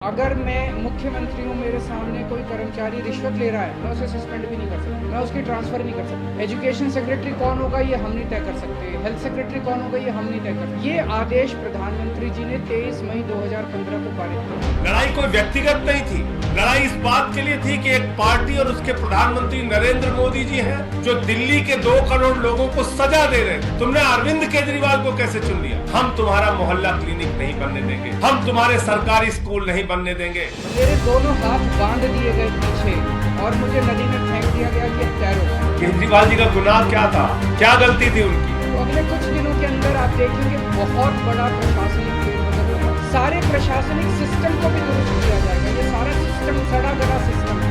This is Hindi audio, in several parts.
अगर मैं मुख्यमंत्री हूँ, मेरे सामने कोई कर्मचारी रिश्वत ले रहा है, मैं उसे सस्पेंड भी नहीं कर सकता, मैं उसकी ट्रांसफ़र नहीं कर सकता। एजुकेशन सेक्रेटरी कौन होगा ये हम नहीं तय कर सकते, हेल्थ सेक्रेटरी कौन होगा ये हम नहीं तय कर सकते। ये आदेश प्रधानमंत्री जी ने 23 मई 2015 को पारित किया। लड़ाई कोई व्यक्तिगत नहीं थी, लड़ाई इस बात के लिए थी कि एक पार्टी और उसके प्रधानमंत्री नरेंद्र मोदी जी हैं जो दिल्ली के 2 करोड़ लोगों को सजा दे रहे थे। तुमने अरविंद केजरीवाल को कैसे चुन लिया? हम तुम्हारा मोहल्ला क्लिनिक नहीं बनने देंगे, हम तुम्हारे सरकारी स्कूल नहीं बनने देंगे। मेरे दोनों हाथ बांध दिए गए पीछे और मुझे नदी में फेंक दिया गया कि तैरो। केजरीवाल जी का गुनाह क्या था, क्या गलती थी उनकी? तो अगले कुछ दिनों के अंदर आप देखेंगे बहुत बड़ा प्रशासनिक फेरबदल होगा। सारे प्रशासनिक सिस्टम को भी दुरुस्त किया जाएगा। ये सारा सिस्टम सड़ा गला सिस्टम है।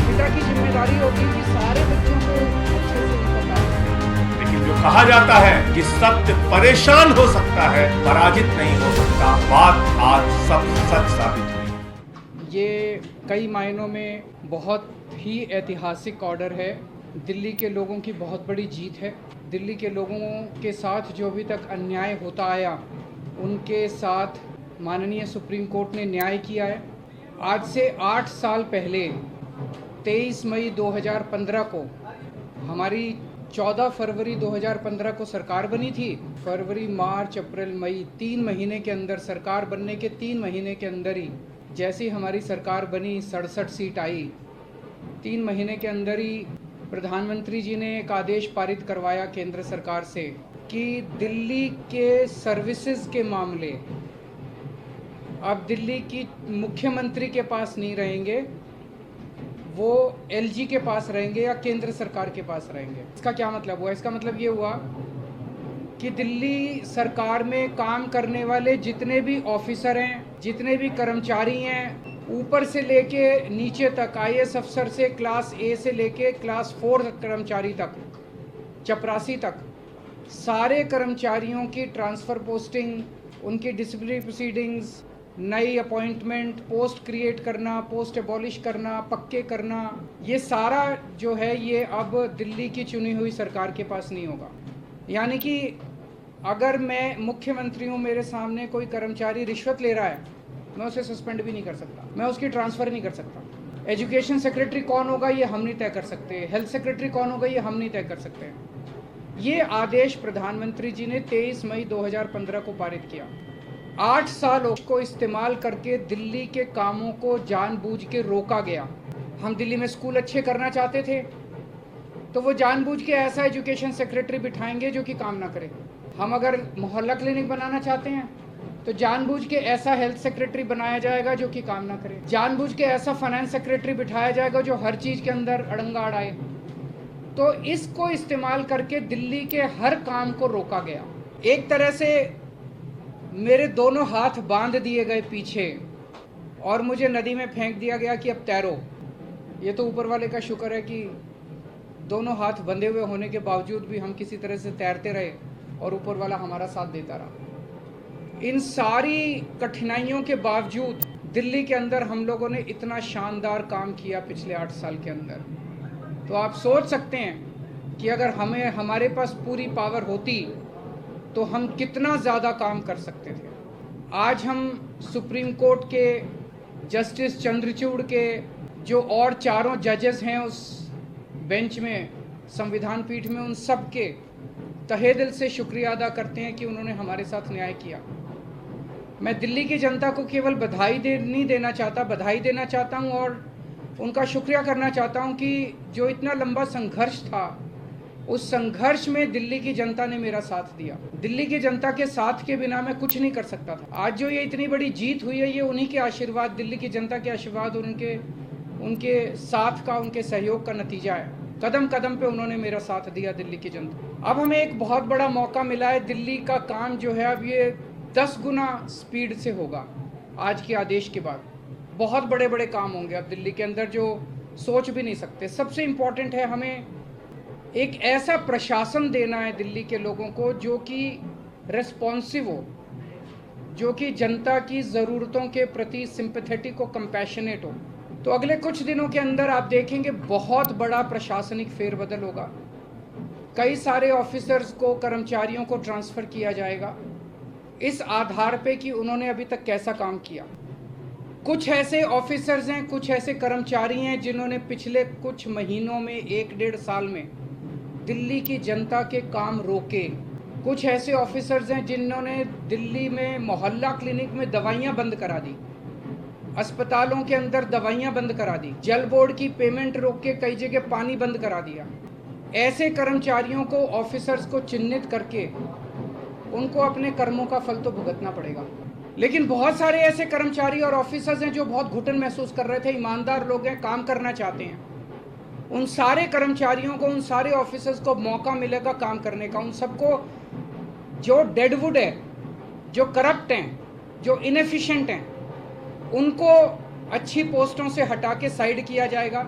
पिता की जिम्मेदारी होगी कि सारे बच्चों को अच्छे से पढ़ाएं। लेकिन जो कहा जाता है कि सत्य परेशान हो सकता है, पराजित नहीं हो सकता, बात आज सब सच साबित हुई। ये कई मायनों में बहुत ही ऐतिहासिक ऑर्डर है। दिल्ली के लोगों की बहुत बड़ी जीत है। दिल्ली के लोगों के साथ जो अभी तक अन्याय होता आया, उनके साथ माननीय सुप्रीम कोर्ट ने न्याय किया है। आज से 8 साल पहले 23 मई 2015 को हमारी 14 फरवरी 2015 को सरकार बनी थी। फरवरी, मार्च, अप्रैल, मई 3 महीने के अंदर, सरकार बनने के 3 महीने के अंदर ही जैसी हमारी सरकार बनी, 67 सीट आई। 3 महीने के अंदर ही प्रधानमंत्री जी ने एक आदेश पारित करवाया केंद्र सरकार से कि दिल्ली के सर्विसेज के मामले अब दिल्ली की मुख्यमंत्री के पास नहीं रहेंगे, वो एलजी के पास रहेंगे या केंद्र सरकार के पास रहेंगे। इसका क्या मतलब हुआ? इसका मतलब ये हुआ कि दिल्ली सरकार में काम करने वाले जितने भी ऑफिसर हैं, जितने भी कर्मचारी हैं, ऊपर से लेके नीचे तक, आईएएस अफसर से क्लास ए से लेके क्लास 4 कर्मचारी तक, चपरासी तक, सारे कर्मचारियों की ट्रांसफ़र पोस्टिंग, उनकी डिसिप्लिनरी प्रोसीडिंग्स, नई अपॉइंटमेंट, पोस्ट क्रिएट करना, पोस्ट एबॉलिश करना, पक्के करना, ये सारा जो है ये अब दिल्ली की चुनी हुई सरकार के पास नहीं होगा। यानी कि अगर मैं मुख्यमंत्री हूँ, मेरे सामने कोई कर्मचारी रिश्वत ले रहा है, मैं उसे सस्पेंड भी नहीं कर सकता, मैं उसकी ट्रांसफ़र नहीं कर सकता। एजुकेशन सेक्रेटरी कौन होगा ये हम नहीं तय कर सकते, हेल्थ सेक्रेटरी कौन होगा ये हम नहीं तय कर सकते। ये आदेश प्रधानमंत्री जी ने 23 मई 2015 को पारित किया। 8 साल को इस्तेमाल करके दिल्ली के कामों को जानबूझ के रोका गया। हम दिल्ली में स्कूल अच्छे करना चाहते थे तो वो जानबूझ के ऐसा एजुकेशन सेक्रेटरी बिठाएंगे जो कि काम ना करे। हम अगर मोहल्ला क्लिनिक बनाना चाहते हैं तो जानबूझ के ऐसा हेल्थ सेक्रेटरी बनाया जाएगा जो कि काम ना करे। जानबूझ के ऐसा फाइनेंस सेक्रेटरी बिठाया जाएगा जो हर चीज़ के अंदर अड़ंगा अड़ाए। तो इसको इस्तेमाल करके दिल्ली के हर काम को रोका गया। एक तरह से मेरे दोनों हाथ बांध दिए गए पीछे और मुझे नदी में फेंक दिया गया कि अब तैरो। ये तो ऊपर वाले का शुक्र है कि दोनों हाथ बंधे हुए होने के बावजूद भी हम किसी तरह से तैरते रहे और ऊपर वाला हमारा साथ देता रहा। इन सारी कठिनाइयों के बावजूद दिल्ली के अंदर हम लोगों ने इतना शानदार काम किया पिछले 8 साल के अंदर। तो आप सोच सकते हैं कि अगर हमारे पास पूरी पावर होती तो हम कितना ज़्यादा काम कर सकते थे। आज हम सुप्रीम कोर्ट के जस्टिस चंद्रचूड़ के जो और 4 जजेस हैं उस बेंच में, संविधान पीठ में, उन सब के तहे दिल से शुक्रिया अदा करते हैं कि उन्होंने हमारे साथ न्याय किया। मैं दिल्ली की जनता को केवल नहीं देना चाहता, बधाई देना चाहता हूँ और उनका शुक्रिया करना चाहता हूँ कि जो इतना लंबा संघर्ष था, उस संघर्ष में दिल्ली की जनता ने मेरा साथ दिया। दिल्ली की जनता के साथ के बिना मैं कुछ नहीं कर सकता था। आज जो ये इतनी बड़ी जीत हुई है, ये उन्हीं के आशीर्वाद, दिल्ली की जनता के आशीर्वाद और उनके साथ का, उनके सहयोग का नतीजा है। कदम कदम पे उन्होंने मेरा साथ दिया दिल्ली की जनता। अब हमें एक बहुत बड़ा मौका मिला है। दिल्ली का काम जो है अब ये 10 गुना स्पीड से होगा। आज के आदेश के बाद बहुत बड़े बड़े काम होंगे अब दिल्ली के अंदर जो सोच भी नहीं सकते। सबसे इम्पॉर्टेंट है हमें एक ऐसा प्रशासन देना है दिल्ली के लोगों को जो कि रेस्पॉन्सिव हो, जो कि जनता की ज़रूरतों के प्रति सिंपैथेटिक हो, कंपैशनेट हो। तो अगले कुछ दिनों के अंदर आप देखेंगे बहुत बड़ा प्रशासनिक फेरबदल होगा। कई सारे ऑफिसर्स को, कर्मचारियों को ट्रांसफ़र किया जाएगा। इस आधार पे कि उन्होंने अभी तक कैसा काम किया। कुछ ऐसे ऑफिसर्स हैं, कुछ ऐसे कर्मचारी हैं जिन्होंने पिछले कुछ महीनों में 1-1.5 साल में दिल्ली की जनता के काम रोके। कुछ ऐसे ऑफिसर्स हैं जिन्होंने दिल्ली में मोहल्ला क्लिनिक में दवाइयाँ बंद करा दी, अस्पतालों के अंदर दवाइयाँ बंद करा दी, जल बोर्ड की पेमेंट रोक के कई जगह पानी बंद करा दिया। ऐसे कर्मचारियों को, ऑफिसर्स को चिन्हित करके उनको अपने कर्मों का फल तो भुगतना पड़ेगा। लेकिन बहुत सारे ऐसे कर्मचारी और ऑफिसर्स हैं जो बहुत घुटन महसूस कर रहे थे, ईमानदार लोग हैं, काम करना चाहते हैं। उन सारे कर्मचारियों को, उन सारे ऑफिसर्स को मौका मिलेगा काम करने का। उन सबको जो डेडवुड है, जो करप्ट हैं, जो इनएफिशिएंट हैं, उनको अच्छी पोस्टों से हटा के साइड किया जाएगा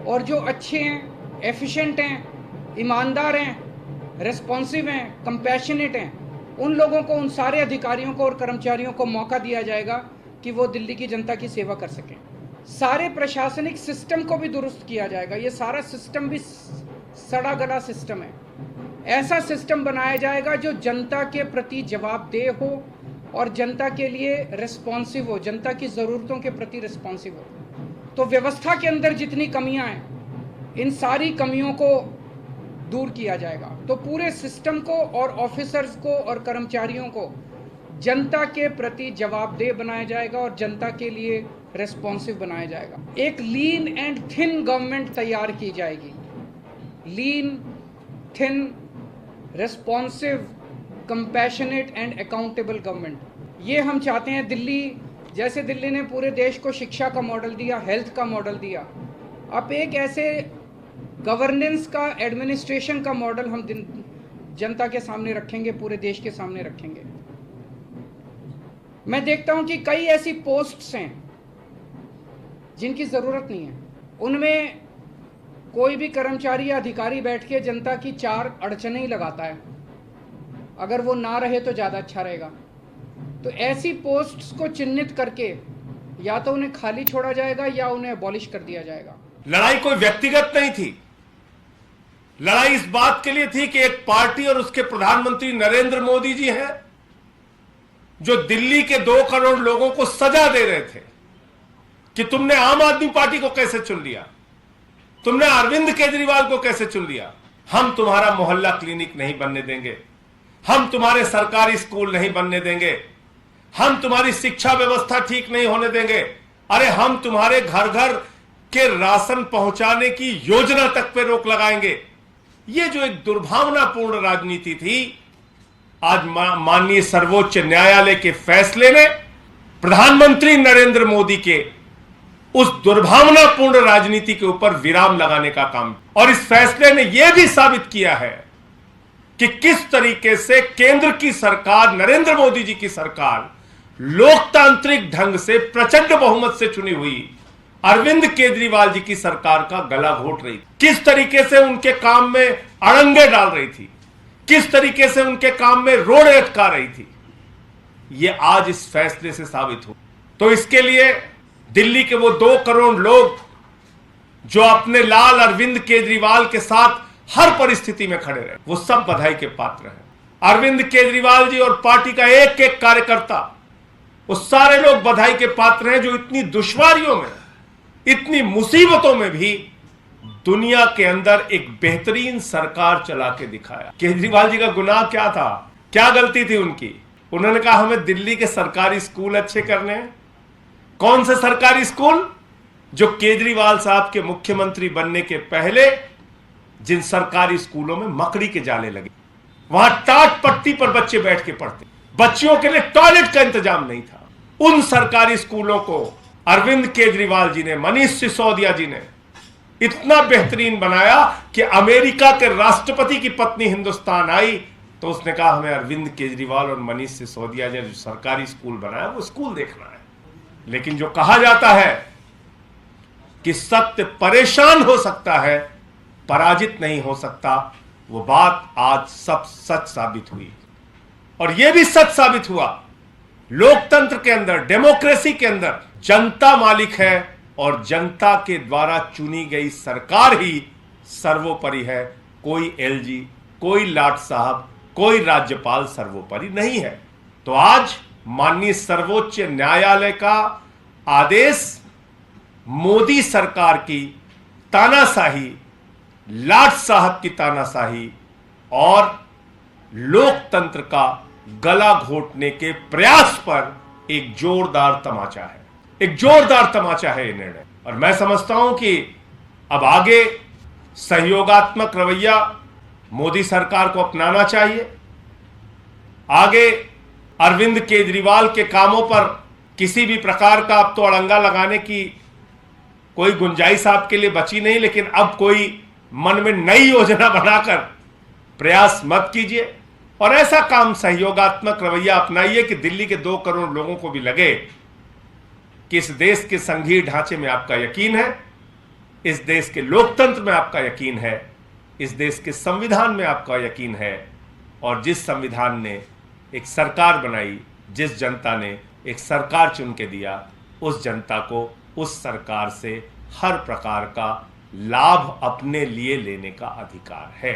और जो अच्छे हैं, एफिशिएंट हैं, ईमानदार हैं, रिस्पॉन्सिव हैं, कंपैशनेट हैं, उन लोगों को, उन सारे अधिकारियों को और कर्मचारियों को मौका दिया जाएगा कि वो दिल्ली की जनता की सेवा कर सकें। सारे प्रशासनिक सिस्टम को भी दुरुस्त किया जाएगा। ये सारा सिस्टम भी सड़ा गला सिस्टम है। ऐसा सिस्टम बनाया जाएगा जो जनता के प्रति जवाबदेह हो और जनता के लिए रिस्पॉन्सिव हो, जनता की ज़रूरतों के प्रति रिस्पॉन्सिव हो। तो व्यवस्था के अंदर जितनी कमियां हैं, इन सारी कमियों को दूर किया जाएगा। तो पूरे सिस्टम को और ऑफिसर्स को और कर्मचारियों को जनता के प्रति जवाबदेह बनाया जाएगा और जनता के लिए रिस्पॉन्सिव बनाया जाएगा। एक लीन एंड थिन गवर्नमेंट तैयार की जाएगी। Lean, thin, responsive, compassionate and accountable government, ये हम चाहते हैं। दिल्ली, जैसे दिल्ली ने पूरे देश को शिक्षा का मॉडल दिया, हेल्थ का मॉडल दिया, अब एक ऐसे गवर्नेंस का, एडमिनिस्ट्रेशन का मॉडल हम जनता के सामने रखेंगे, पूरे देश के सामने रखेंगे। मैं देखता हूं कि कई ऐसी पोस्ट्स हैं जिनकी ज़रूरत नहीं है। उनमें कोई भी कर्मचारी या अधिकारी बैठ के जनता की 4 अड़चनें ही लगाता है। अगर वो ना रहे तो ज़्यादा अच्छा रहेगा। तो ऐसी पोस्ट्स को चिन्हित करके या तो उन्हें खाली छोड़ा जाएगा या उन्हें अबॉलिश कर दिया जाएगा। लड़ाई कोई व्यक्तिगत नहीं थी। लड़ाई इस बात के लिए थी कि एक पार्टी और उसके प्रधानमंत्री नरेंद्र मोदी जी हैं जो दिल्ली के 2 करोड़ लोगों को सजा दे रहे थे कि तुमने आम आदमी पार्टी को कैसे चुन लिया, तुमने अरविंद केजरीवाल को कैसे चुन लिया। हम तुम्हारा मोहल्ला क्लिनिक नहीं बनने देंगे, हम तुम्हारे सरकारी स्कूल नहीं बनने देंगे, हम तुम्हारी शिक्षा व्यवस्था ठीक नहीं होने देंगे, अरे हम तुम्हारे घर घर के राशन पहुंचाने की योजना तक पे रोक लगाएंगे। ये जो एक दुर्भावनापूर्ण राजनीति थी, आज माननीय सर्वोच्च न्यायालय के फैसले ने प्रधानमंत्री नरेंद्र मोदी के उस दुर्भावनापूर्ण राजनीति के ऊपर विराम लगाने का काम, और इस फैसले ने यह भी साबित किया है कि किस तरीके से केंद्र की सरकार, नरेंद्र मोदी जी की सरकार, लोकतांत्रिक ढंग से प्रचंड बहुमत से चुनी हुई अरविंद केजरीवाल जी की सरकार का गला घोट रही, किस तरीके से उनके काम में अड़ंगे डाल रही थी, किस तरीके से उनके काम में रोड़े अटका रही थी। यह आज इस फैसले से साबित हो। तो इसके लिए दिल्ली के वो 2 करोड़ लोग जो अपने लाल अरविंद केजरीवाल के साथ हर परिस्थिति में खड़े रहे, वो सब बधाई के पात्र हैं। अरविंद केजरीवाल जी और पार्टी का एक एक कार्यकर्ता, वो सारे लोग बधाई के पात्र हैं जो इतनी दुश्वारियों में, इतनी मुसीबतों में भी दुनिया के अंदर एक बेहतरीन सरकार चला के दिखाया। केजरीवाल जी का गुनाह क्या था, क्या गलती थी उनकी? उन्होंने कहा हमें दिल्ली के सरकारी स्कूल अच्छे करने हैं। कौन से सरकारी स्कूल? जो केजरीवाल साहब के मुख्यमंत्री बनने के पहले जिन सरकारी स्कूलों में मकड़ी के जाले लगे, वहां टाट पट्टी पर बच्चे बैठ के पढ़ते, बच्चियों के लिए टॉयलेट का इंतजाम नहीं था, उन सरकारी स्कूलों को अरविंद केजरीवाल जी ने, मनीष सिसोदिया जी ने इतना बेहतरीन बनाया कि अमेरिका के राष्ट्रपति की पत्नी हिंदुस्तान आई तो उसने कहा हमें अरविंद केजरीवाल और मनीष सिसोदिया ने जो सरकारी स्कूल बनाया वो स्कूल देखना है। लेकिन जो कहा जाता है कि सत्य परेशान हो सकता है, पराजित नहीं हो सकता, वो बात आज सब सच साबित हुई। और यह भी सच साबित हुआ, लोकतंत्र के अंदर, डेमोक्रेसी के अंदर जनता मालिक है और जनता के द्वारा चुनी गई सरकार ही सर्वोपरि है। कोई एलजी, कोई लाट साहब, कोई राज्यपाल सर्वोपरि नहीं है। तो आज माननीय सर्वोच्च न्यायालय का आदेश मोदी सरकार की तानाशाही, लाट साहब की तानाशाही और लोकतंत्र का गला घोटने के प्रयास पर एक जोरदार तमाचा है, एक जोरदार तमाचा है ये निर्णय। और मैं समझता हूं कि अब आगे सहयोगात्मक रवैया मोदी सरकार को अपनाना चाहिए। आगे अरविंद केजरीवाल के कामों पर किसी भी प्रकार का अब तो अड़ंगा लगाने की कोई गुंजाइश आपके लिए बची नहीं, लेकिन अब कोई मन में नई योजना बनाकर प्रयास मत कीजिए और ऐसा काम सहयोगात्मक रवैया अपनाइए कि दिल्ली के 2 करोड़ लोगों को भी लगे कि इस देश के संघीय ढांचे में आपका यकीन है, इस देश के लोकतंत्र में आपका यकीन है, इस देश के संविधान में आपका यकीन है। और जिस संविधान ने एक सरकार बनाई, जिस जनता ने एक सरकार चुन के दिया, उस जनता को उस सरकार से हर प्रकार का लाभ अपने लिए लेने का अधिकार है।